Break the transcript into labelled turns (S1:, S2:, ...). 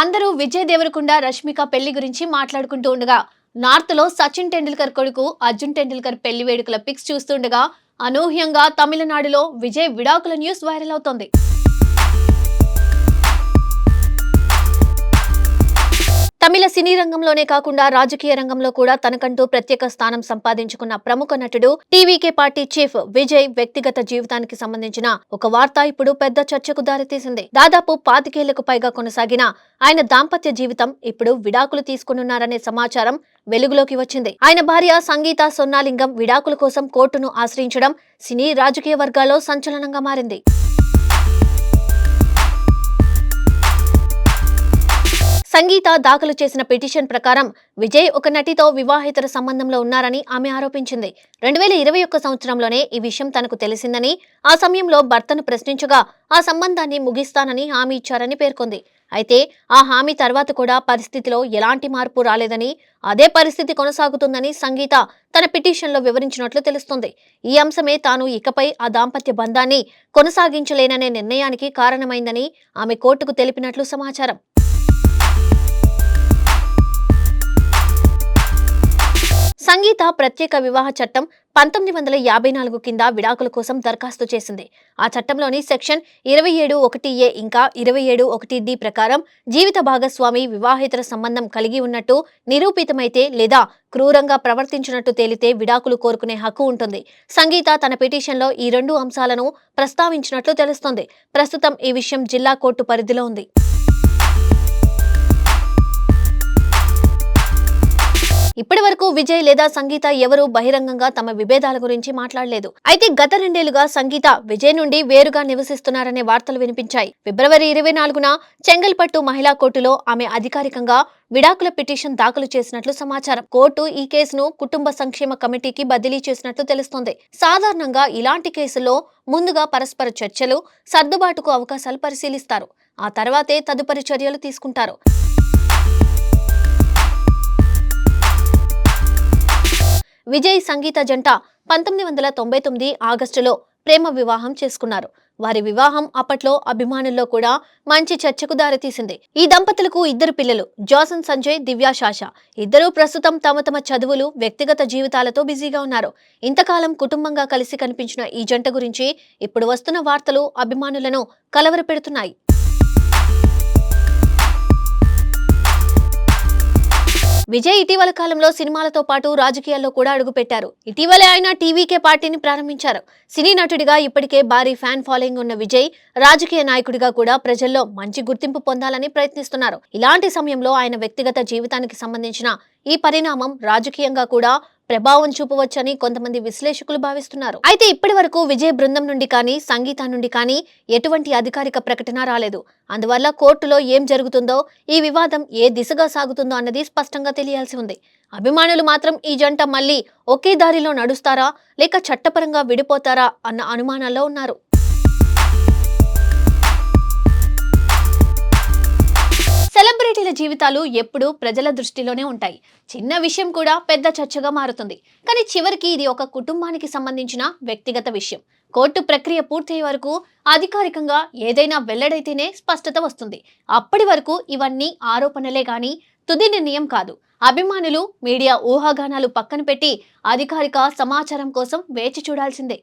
S1: అందరూ విజయ్ దేవరకొండ రష్మిక పెళ్లి గురించి మాట్లాడుకుంటూ ఉండగా నార్త్ లో సచిన్ టెండూల్కర్ కొడుకు అర్జున్ టెండూల్కర్ పెళ్లి వేడుకల పిక్స్ చూస్తుండగా అనూహ్యంగా తమిళనాడులో విజయ్ విడాకుల న్యూస్ వైరల్ అవుతోంది. తమిళ సినీ రంగంలోనే కాకుండా రాజకీయ రంగంలో కూడా తనకంటూ ప్రత్యేక స్థానం సంపాదించుకున్న ప్రముఖ నటుడు టీవీకే పార్టీ చీఫ్ విజయ్ వ్యక్తిగత జీవితానికి సంబంధించిన ఒక వార్త ఇప్పుడు పెద్ద చర్చకు దారితీసింది. దాదాపు 25 ఏళ్లకు పైగా కొనసాగిన ఆయన దాంపత్య జీవితం ఇప్పుడు విడాకులు తీసుకున్నారనే సమాచారం వెలుగులోకి వచ్చింది. ఆయన భార్య సంగీత సొన్నాలింగం విడాకుల కోసం కోర్టును ఆశ్రయించడం సినీ రాజకీయ వర్గాల్లో సంచలనంగా మారింది. సంగీత దాఖలు చేసిన పిటిషన్ ప్రకారం విజయ్ ఒక నటితో వివాహేతర సంబంధంలో ఉన్నారని ఆమె ఆరోపించింది. 2021 సంవత్సరంలోనే ఈ విషయం తనకు తెలిసిందని, ఆ సమయంలో భర్తను ప్రశ్నించగా ఆ సంబంధాన్ని ముగిస్తానని హామీ ఇచ్చారని పేర్కొంది. అయితే ఆ హామీ తర్వాత కూడా పరిస్థితిలో ఎలాంటి మార్పు రాలేదని, అదే పరిస్థితి కొనసాగుతుందని సంగీత తన పిటిషన్లో వివరించినట్లు తెలుస్తోంది. ఈ అంశమే తాను ఇకపై ఆ దాంపత్య బంధాన్ని కొనసాగించలేననే నిర్ణయానికి కారణమైందని ఆమె కోర్టుకు తెలిపినట్లు సమాచారం. సంగీత ప్రత్యేక వివాహ చట్టం 1954 కింద విడాకుల కోసం దరఖాస్తు చేసింది. ఆ చట్టంలోని సెక్షన్ 27(1)(a) ఇంకా 27(1)(d) ప్రకారం జీవిత భాగస్వామి వివాహేతర సంబంధం కలిగి ఉన్నట్టు నిరూపితమైతే లేదా క్రూరంగా ప్రవర్తించినట్టు తేలితే విడాకులు కోరుకునే హక్కు ఉంటుంది. సంగీత తన పిటిషన్లో ఈ 2 అంశాలను ప్రస్తావించినట్లు తెలుస్తోంది. ప్రస్తుతం ఈ విషయం జిల్లా కోర్టు పరిధిలో ఉంది. ఇప్పటి వరకు విజయ్ లేదా సంగీత ఎవరూ బహిరంగంగా తమ విభేదాల గురించి మాట్లాడలేదు. అయితే గత 2 ఏళ్లుగా సంగీత విజయ్ నుండి వేరుగా నివసిస్తున్నారనే వార్తలు వినిపించాయి. ఫిబ్రవరి 24న చెంగల్పట్టు మహిళా కోర్టులో ఆమె అధికారికంగా విడాకుల పిటిషన్ దాఖలు చేసినట్లు సమాచారం. కోర్టు ఈ కేసును కుటుంబ సంక్షేమ కమిటీకి బదిలీ చేసినట్లు తెలుస్తోంది. సాధారణంగా ఇలాంటి కేసుల్లో ముందుగా పరస్పర చర్చలు, సర్దుబాటుకు అవకాశాలు పరిశీలిస్తారు. ఆ తర్వాతే తదుపరి చర్యలు తీసుకుంటారు. విజయ్ సంగీత జంట 1999 ఆగస్టులో ప్రేమ వివాహం చేసుకున్నారు. వారి వివాహం అప్పట్లో అభిమానుల్లో కూడా మంచి చర్చకు దారితీసింది. ఈ దంపతులకు 2 పిల్లలు, జాసన్ సంజయ్, దివ్యా శాషా. ఇద్దరూ ప్రస్తుతం తమ చదువులు, వ్యక్తిగత జీవితాలతో బిజీగా ఉన్నారు. ఇంతకాలం కుటుంబంగా కలిసి కనిపించిన ఈ జంట గురించి ఇప్పుడు వస్తున్న వార్తలు అభిమానులను కలవరపెడుతున్నాయి. విజయ్ ఇటీవల కాలంలో సినిమాలతో పాటు రాజకీయాల్లో కూడా అడుగుపెట్టారు. ఇటీవలే ఆయన టీవీకే పార్టీని ప్రారంభించారు. సినీ నటుడిగా ఇప్పటికే భారీ ఫ్యాన్ ఫాలోయింగ్ ఉన్న విజయ్ రాజకీయ నాయకుడిగా కూడా ప్రజల్లో మంచి గుర్తింపు పొందాలని ప్రయత్నిస్తున్నారు. ఇలాంటి సమయంలో ఆయన వ్యక్తిగత జీవితానికి సంబంధించిన ఈ పరిణామం రాజకీయంగా కూడా ప్రభావం చూపవచ్చని కొంతమంది విశ్లేషకులు భావిస్తున్నారు. అయితే ఇప్పటి వరకు విజయ్ బృందం నుండి కానీ, సంగీత నుండి కానీ ఎటువంటి అధికారిక ప్రకటన రాలేదు. అందువల్ల కోర్టులో ఏం జరుగుతుందో, ఈ వివాదం ఏ దిశగా సాగుతుందో అన్నది స్పష్టంగా తెలియాల్సి ఉంది. అభిమానులు మాత్రం ఈ జంట మళ్ళీ ఒకే దారిలో నడుస్తారా, లేక చట్టపరంగా విడిపోతారా అన్న అనుమానాల్లో ఉన్నారు. సెలబ్రిటీల జీవితాలు ఎప్పుడూ ప్రజల దృష్టిలోనే ఉంటాయి. చిన్న విషయం కూడా పెద్ద చర్చగా మారుతుంది. కానీ చివరికి ఇది ఒక కుటుంబానికి సంబంధించిన వ్యక్తిగత విషయం. కోర్టు ప్రక్రియ పూర్తయ్యే వరకు అధికారికంగా ఏదైనా వెల్లడైతేనే స్పష్టత వస్తుంది. అప్పటి వరకు ఇవన్నీ ఆరోపణలే గాని తుది నిర్ణయం కాదు. అభిమానులు, మీడియా ఊహాగానాలు పక్కన పెట్టి అధికారిక సమాచారం కోసం వేచి చూడాల్సిందే.